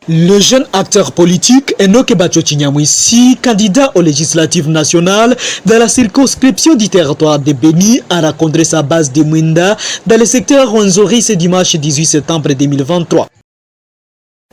Le jeune acteur politique Enoch Bachochi Nyamwisi, candidat aux législatives nationales dans la circonscription du territoire de Beni, a rencontré sa base de Mwinda dans le secteur Rwenzori ce dimanche 18 septembre 2023.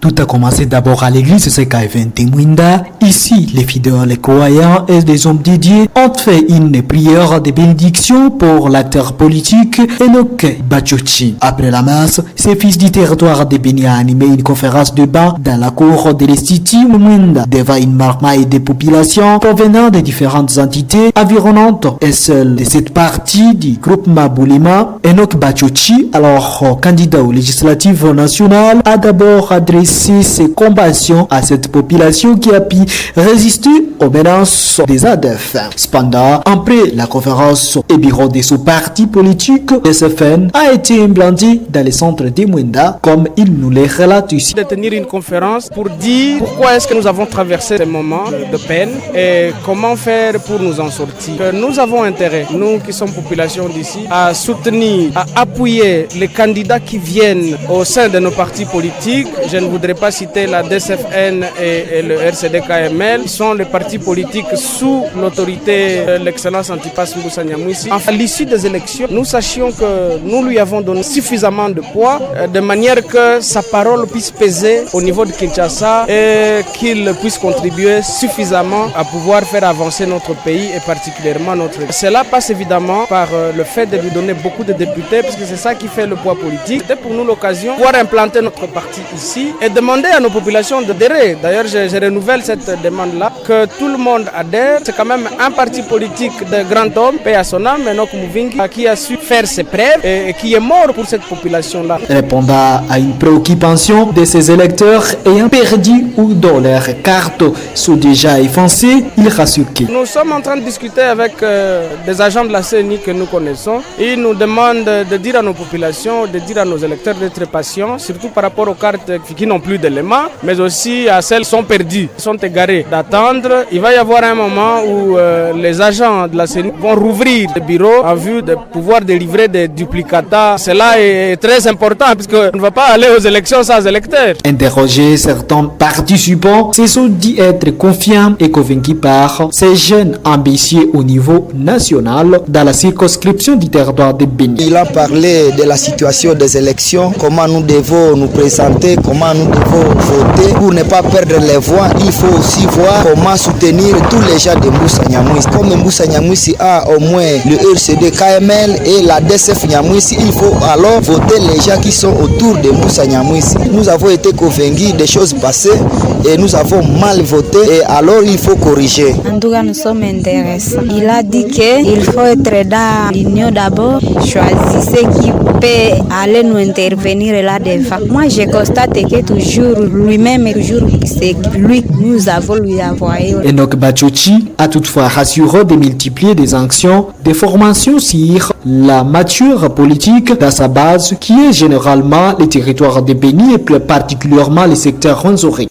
Tout a commencé d'abord à l'église CKFN de Mwinda. Ici, les fidèles, les croyants et des hommes dédiés ont fait une prière de bénédiction pour l'acteur politique Enoch Bachochi. Après la masse, ces fils du territoire de Beni a animé une conférence de banc dans la cour de l'Institut Mwinda devant une marmaille de populations provenant de différentes entités environnantes. Et seul de cette partie du groupe Maboulima, Enoch Bachochi, alors candidat aux législatives nationales, a d'abord adressé ses compassions à cette population qui a pu résister aux menaces des ADF. Cependant, après la conférence et bureau de ce parti politique, SFN a été implanté dans le centre de Mwinda, comme il nous le relate ici. De tenir une conférence pour dire pourquoi est-ce que nous avons traversé ces moments de peine et comment faire pour nous en sortir. Que nous avons intérêt, nous qui sommes population d'ici, à soutenir, à appuyer les candidats qui viennent au sein de nos partis politiques. Je ne voudrais pas citer la DCFN et le RCD-KML, qui sont les partis politiques sous l'autorité de l'excellence Antipas Mbusa Nyamwisi. À l'issue des élections, nous sachions que nous lui avons donné suffisamment de poids, de manière que sa parole puisse peser au niveau de Kinshasa et qu'il puisse contribuer suffisamment à pouvoir faire avancer notre pays et particulièrement notre... Cela passe évidemment par le fait de lui donner beaucoup de députés, parce que c'est ça qui fait le poids politique. C'était pour nous l'occasion de pouvoir implanter notre parti ici et demander à nos populations d'adhérer. D'ailleurs, je renouvelle cette demande-là, que tout le monde adhère. C'est quand même un parti politique de grand homme, paix à son âme, Enoch Mvingi, qui a su faire ses preuves et qui est mort pour cette population-là. Répondant à une préoccupation de ses électeurs ayant perdu ou dont leurs cartes sont déjà effacées, il rassure qui. Nous sommes en train de discuter avec des agents de la CNI que nous connaissons. Ils nous demandent de dire à nos populations, de dire à nos électeurs d'être patients, surtout par rapport aux cartes qui n'ont plus d'éléments, mais aussi à celles qui sont perdues, qui sont égarées, d'attendre. Il va y avoir un moment où les agents de la CNI vont rouvrir le bureau en vue de pouvoir délivrer des duplicata. Cela est très important puisqu'on ne va pas aller aux élections sans électeurs. Interroger certains participants, se sont dit être confiants et convaincus par ces jeunes ambitieux au niveau national dans la circonscription du territoire de Beni. Il a parlé de la situation des élections, comment nous devons nous présenter, comment nous devons voter pour ne pas perdre les voix. Il faut aussi voir comment soutenir tous les gens de Mbusa Nyamwisi. Comme Mbusa Nyamwisi a au moins le RCD KML et la DCF Nyamwisi, il faut alors voter les gens qui sont autour de Mbusa Nyamwisi. Nous avons été convaincus des choses passées et nous avons mal voté et alors il faut corriger. En tout cas, nous sommes intéressés. Il a dit qu'il faut être dans l'union d'abord, choisissez qui peut aller nous intervenir là devant. Moi, je constate que toujours lui-même et toujours c'est lui nous avons lui envoyé. Enoch Bachochi a toutefois rassuré de multiplier des actions de formation sur la mature politique dans sa base qui est généralement le territoire de Beni et plus particulièrement le secteur Rwenzori.